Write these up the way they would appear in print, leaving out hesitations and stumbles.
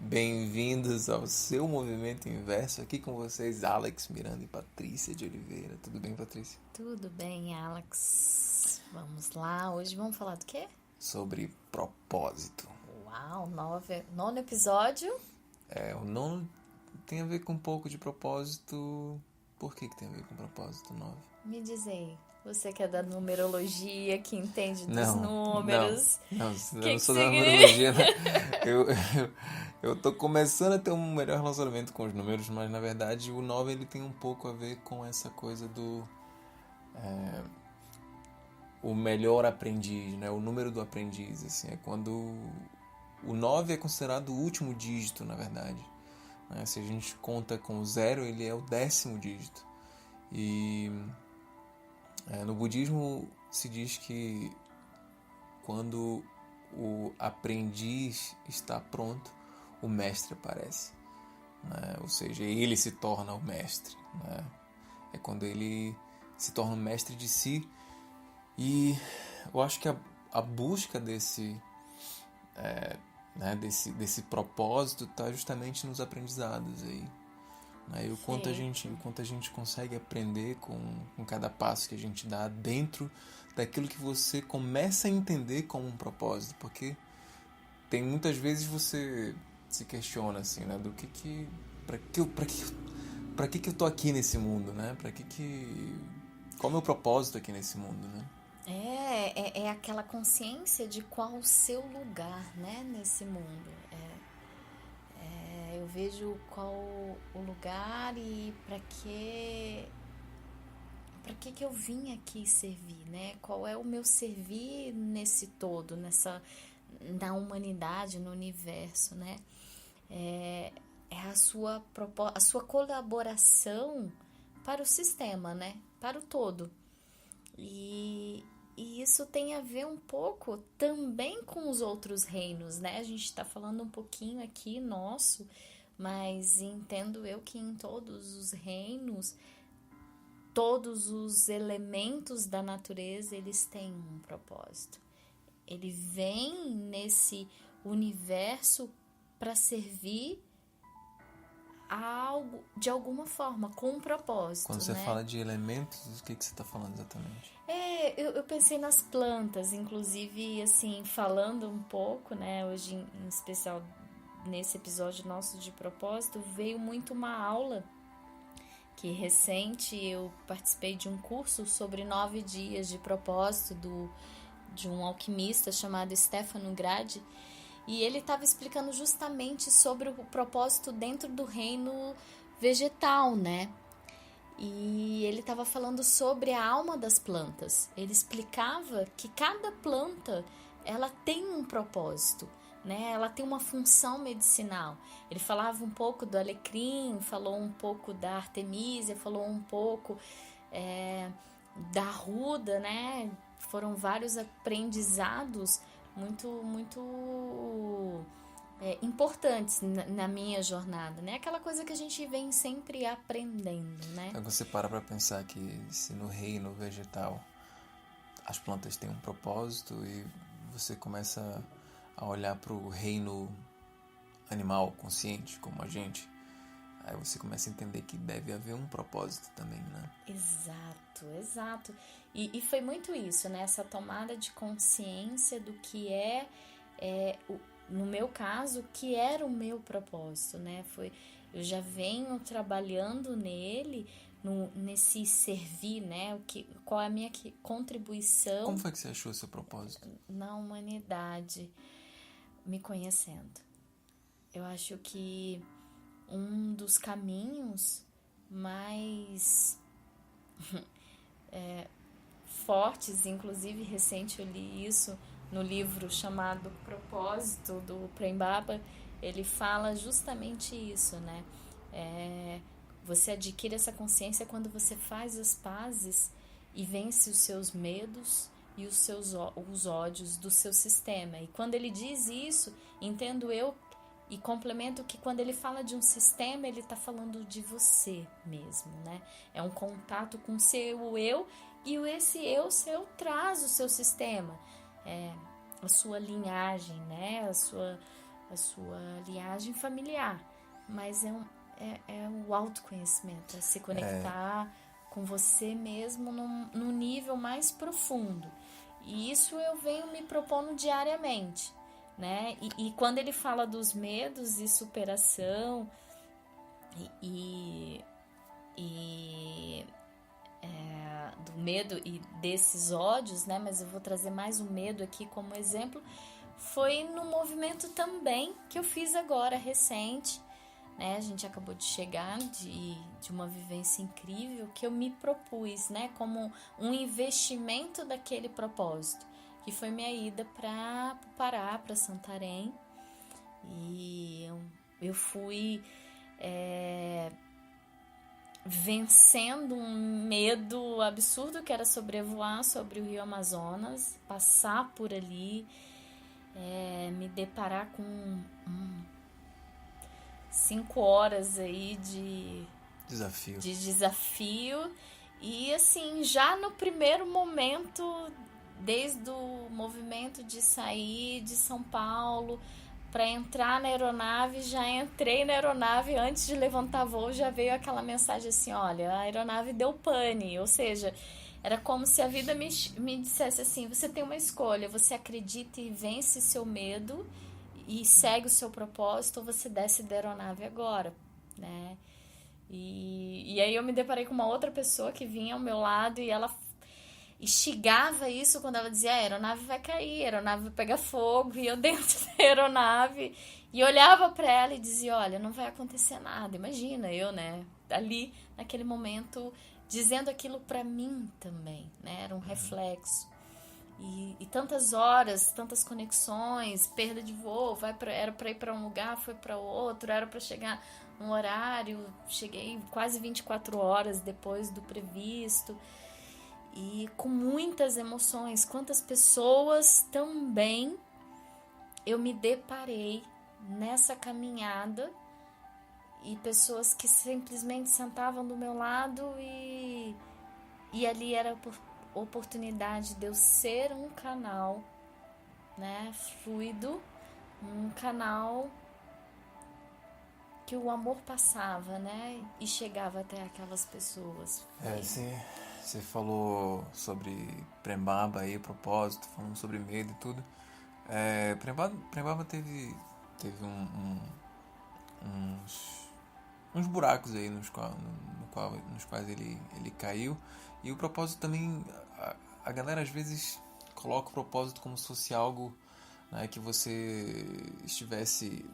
Bem-vindos ao seu movimento inverso. Aqui com vocês, Alex Miranda e Patrícia de Oliveira. Tudo bem, Patrícia? Tudo bem, Alex? Vamos lá. Hoje vamos falar do quê? Sobre propósito. Uau, nono episódio. O nono tem a ver com um pouco de propósito. Por que tem a ver com propósito 9? Me diz aí, você que é da numerologia, que entende dos Não, números. eu Que não sou da significa? numerologia, né? Eu tô começando a ter um melhor relacionamento com os números, mas na verdade o 9 ele tem um pouco a ver com essa coisa do o melhor aprendiz, né? O número do aprendiz, assim, é quando o 9 é considerado o último dígito, na verdade, né? Se a gente conta com o 0, ele é o 10º dígito. E no budismo se diz que quando o aprendiz está pronto, o mestre aparece, né? Ou seja, ele se torna o mestre, né? É quando ele se torna o mestre de si. E eu acho que a busca desse propósito está justamente nos aprendizados aí, né? E o quanto a gente consegue aprender com cada passo que a gente dá dentro daquilo que você começa a entender como um propósito, porque tem muitas vezes você se questiona assim, né, do que para que eu tô aqui nesse mundo, né? Qual é o meu propósito aqui nesse mundo, né? É aquela consciência de qual o seu lugar, né, nesse mundo. Eu vejo qual o lugar e para que eu vim aqui servir, né? Qual é o meu servir nesse todo, na humanidade, no universo, né? É a sua colaboração para o sistema, né? Para o todo. E isso tem a ver um pouco também com os outros reinos, né? A gente está falando um pouquinho aqui nosso, mas entendo eu que em todos os reinos, todos os elementos da natureza, eles têm um propósito. Ele vem nesse universo para servir a algo de alguma forma, com um propósito. Quando você né? fala de elementos, o que você está falando exatamente? Eu pensei nas plantas, inclusive, assim, falando um pouco, né, hoje em especial nesse episódio nosso de propósito, veio muito uma aula que recente eu participei de um curso sobre 9 dias de propósito de um alquimista chamado Stefano Gradi, e ele estava explicando justamente sobre o propósito dentro do reino vegetal, né? E ele estava falando sobre a alma das plantas. Ele explicava que cada planta ela tem um propósito, né? Ela tem uma função medicinal. Ele falava um pouco do alecrim, falou um pouco da artemísia, falou um pouco da arruda, né? Foram vários aprendizados muito importantes na minha jornada, né? Aquela coisa que a gente vem sempre aprendendo, né? Então você para pensar que se no reino vegetal as plantas têm um propósito e você começa a olhar para o reino animal consciente como a gente, aí você começa a entender que deve haver um propósito também, né? Exato. E foi muito isso, né? Essa tomada de consciência do que no meu caso, que era o meu propósito, né? Eu já venho trabalhando nele, nesse servir, né? Qual é a minha contribuição. Como foi que você achou o seu propósito? Na humanidade, me conhecendo. Eu acho que um dos caminhos mais fortes, inclusive recente eu li isso no livro chamado Propósito, do Prem Baba, ele fala justamente isso, né? Você adquire essa consciência quando você faz as pazes e vence os seus medos e os ódios do seu sistema. E quando ele diz isso, entendo eu e complemento que quando ele fala de um sistema, ele está falando de você mesmo, né? É um contato com o seu eu, e esse eu seu traz o seu sistema, a sua linhagem, né? a sua linhagem familiar, mas é o autoconhecimento, é se conectar com você mesmo num nível mais profundo. E isso eu venho me propondo diariamente, né? E quando ele fala dos medos e superação do medo e desses ódios, né? Mas eu vou trazer mais o medo aqui como exemplo. Foi no movimento também que eu fiz agora, recente, né? A gente acabou de chegar de uma vivência incrível que eu me propus, né? Como um investimento daquele propósito, que foi minha ida para o Pará, para Santarém. E eu fui vencendo um medo absurdo que era sobrevoar sobre o Rio Amazonas, passar por ali, me deparar com 5 horas aí de desafio. E assim, já no primeiro momento, desde o movimento de sair de São Paulo para entrar na aeronave, já entrei na aeronave, antes de levantar voo já veio aquela mensagem assim, olha, a aeronave deu pane, ou seja, era como se a vida me dissesse assim, você tem uma escolha, você acredita e vence seu medo e segue o seu propósito, ou você desce da aeronave agora, né? E aí eu me deparei com uma outra pessoa que vinha ao meu lado e ela instigava isso quando ela dizia, a aeronave vai cair, a aeronave vai pegar fogo, e eu dentro da aeronave e olhava para ela e dizia, olha, não vai acontecer nada. Imagina eu, né, ali naquele momento dizendo aquilo para mim também, né, era um reflexo. E tantas horas, tantas conexões, perda de voo, era para ir para um lugar, foi para outro, era para chegar num horário, cheguei quase 24 horas depois do previsto. E com muitas emoções, quantas pessoas também eu me deparei nessa caminhada, e pessoas que simplesmente sentavam do meu lado e ali era a oportunidade de eu ser um canal, né, fluido, um canal que o amor passava, né, e chegava até aquelas pessoas. Você falou sobre Prembaba aí, propósito, falando sobre medo e tudo. Prembaba teve uns buracos aí nos quais ele caiu. E o propósito também, a galera às vezes coloca o propósito como se fosse algo, né, que você estivesse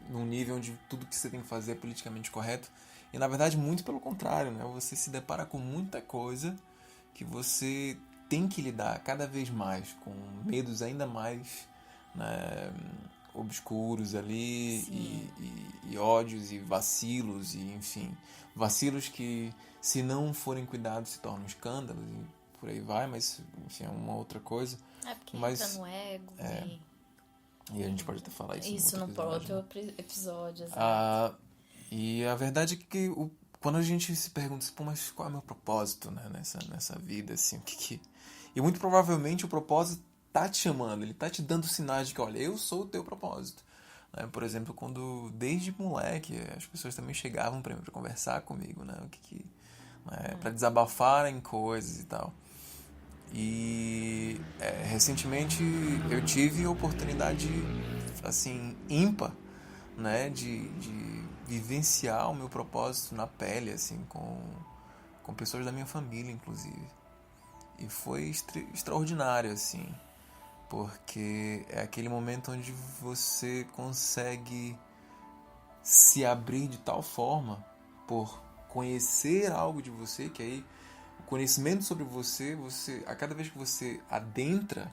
num nível onde tudo que você tem que fazer é politicamente correto. E na verdade, muito pelo contrário, né? Você se depara com muita coisa que você tem que lidar cada vez mais, com medos ainda mais, né, obscuros ali, e ódios e vacilos, e enfim, vacilos que, se não forem cuidados, se tornam escândalos e por aí vai, mas enfim, é uma outra coisa. Porque entra no ego. E a gente pode até falar isso no outro episódio, exato. E a verdade é que quando a gente se pergunta assim, pô, mas qual é o meu propósito, né, nessa vida, assim, E muito provavelmente o propósito tá te chamando, ele tá te dando sinais de que, olha, eu sou o teu propósito. Né? Por exemplo, quando, desde moleque, as pessoas também chegavam pra conversar comigo, né, pra desabafarem coisas e tal. E recentemente eu tive a oportunidade, assim, ímpar, né, de vivenciar o meu propósito na pele, assim, com pessoas da minha família, inclusive. E foi extraordinário, assim, porque é aquele momento onde você consegue se abrir de tal forma por conhecer algo de você, que aí o conhecimento sobre você, a cada vez que você adentra,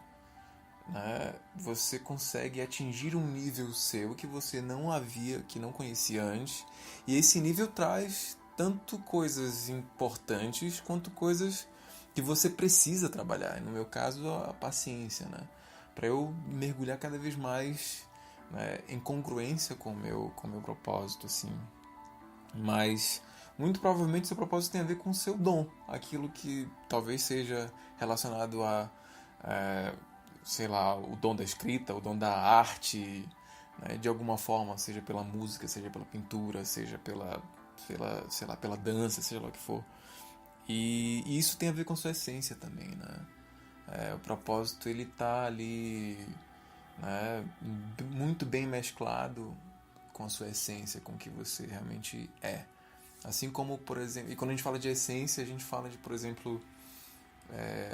né, você consegue atingir um nível seu que você que não conhecia antes, e esse nível traz tanto coisas importantes quanto coisas que você precisa trabalhar. No meu caso, a paciência, né, para eu mergulhar cada vez mais, né, em congruência com o meu propósito, assim. Mas muito provavelmente seu propósito tem a ver com o seu dom, aquilo que talvez seja relacionado sei lá, o dom da escrita, o dom da arte, né, de alguma forma, seja pela música, seja pela pintura, seja sei lá, pela dança, seja lá o que for. E isso tem a ver com sua essência também, né? O propósito, ele tá ali, né, muito bem mesclado com a sua essência, com o que você realmente é. Assim como, por exemplo, e quando a gente fala de essência, a gente fala de, por exemplo,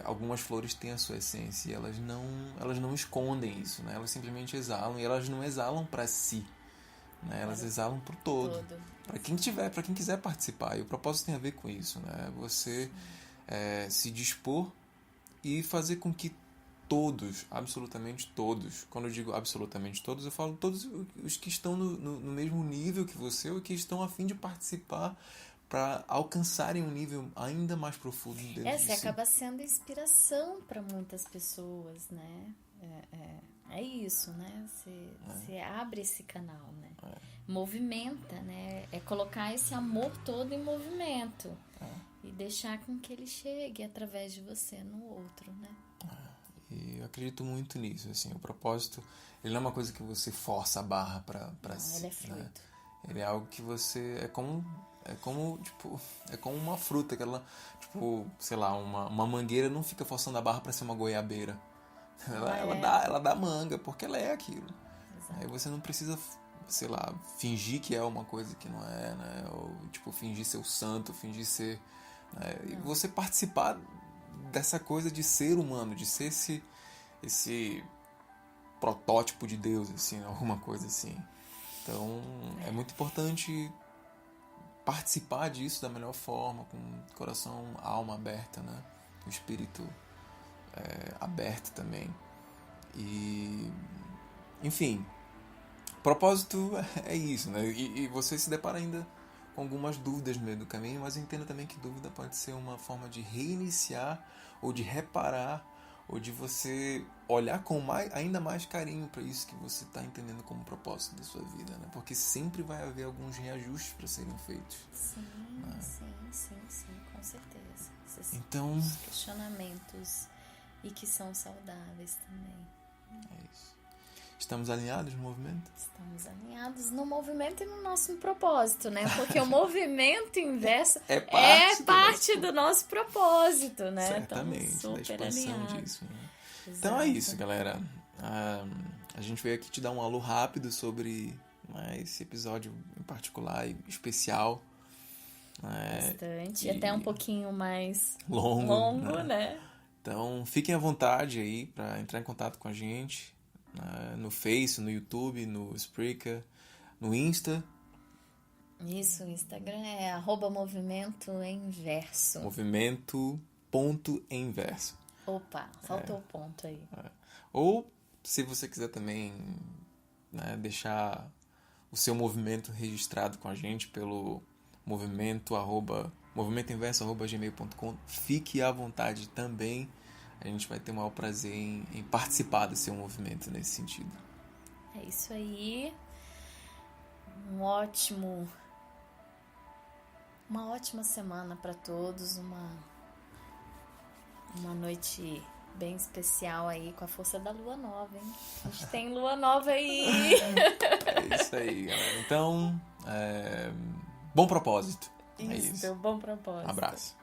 algumas flores têm a sua essência e elas não escondem isso, né? Elas simplesmente exalam, e elas não exalam para si, né? Elas exalam pro todo. Para quem quiser participar. E o propósito tem a ver com isso, né? Você se dispor e fazer com que todos, absolutamente todos, quando eu digo absolutamente todos, eu falo todos os que estão no mesmo nível que você ou que estão a fim de participar para alcançarem um nível ainda mais profundo dentro de si. Você acaba sendo inspiração para muitas pessoas, né? É isso, né? Você abre esse canal, né? Movimenta, né? É colocar esse amor todo em movimento e deixar com que ele chegue através de você no outro, né? E eu acredito muito nisso, assim, o propósito, ele não é uma coisa que você força a barra para si. Ele é fluido. Né? Ele é algo que você, é como uma fruta, que ela, tipo, sei lá, uma mangueira não fica forçando a barra para ser uma goiabeira. Ela dá manga, porque ela é aquilo. Exato. Aí você não precisa, sei lá, fingir que é uma coisa que não é, né? Ou, tipo, fingir ser o santo, fingir ser... Né? E você participar dessa coisa de ser humano, de ser esse protótipo de Deus, assim, alguma coisa assim. Então, é muito importante participar disso da melhor forma, com o coração, a alma aberta, né? O espírito aberto também. E, enfim, propósito é isso, né? E você se depara ainda com algumas dúvidas no meio do caminho, mas entenda também que dúvida pode ser uma forma de reiniciar ou de reparar ou de você olhar com ainda mais carinho para isso que você está entendendo como propósito da sua vida, né? Porque sempre vai haver alguns reajustes para serem feitos. Sim, com certeza. Então, questionamentos e que são saudáveis também. É isso. Estamos alinhados no movimento? Estamos alinhados no movimento e no nosso propósito, né? Porque o movimento inverso é parte do nosso propósito, né? Certamente, da expansão disso. Né? Então é isso, galera. A gente veio aqui te dar um alô rápido sobre esse episódio em particular e especial. Bastante, até um pouquinho mais longo, né? Então fiquem à vontade aí para entrar em contato com a gente. No Face, no YouTube, no Spreaker, no Insta. Isso, o Instagram é @movimento_inverso. Movimento.inverso. Opa, faltou o ponto aí. Ou, se você quiser também, né, deixar o seu movimento registrado com a gente pelo movimento@gmail.com, fique à vontade também. A gente vai ter o maior prazer em participar do seu movimento nesse sentido. É isso aí. Uma ótima semana para todos. Uma noite bem especial aí com a força da lua nova, hein? A gente tem lua nova aí. É isso aí, galera. Então, bom propósito. Isso, bom propósito. Abraço.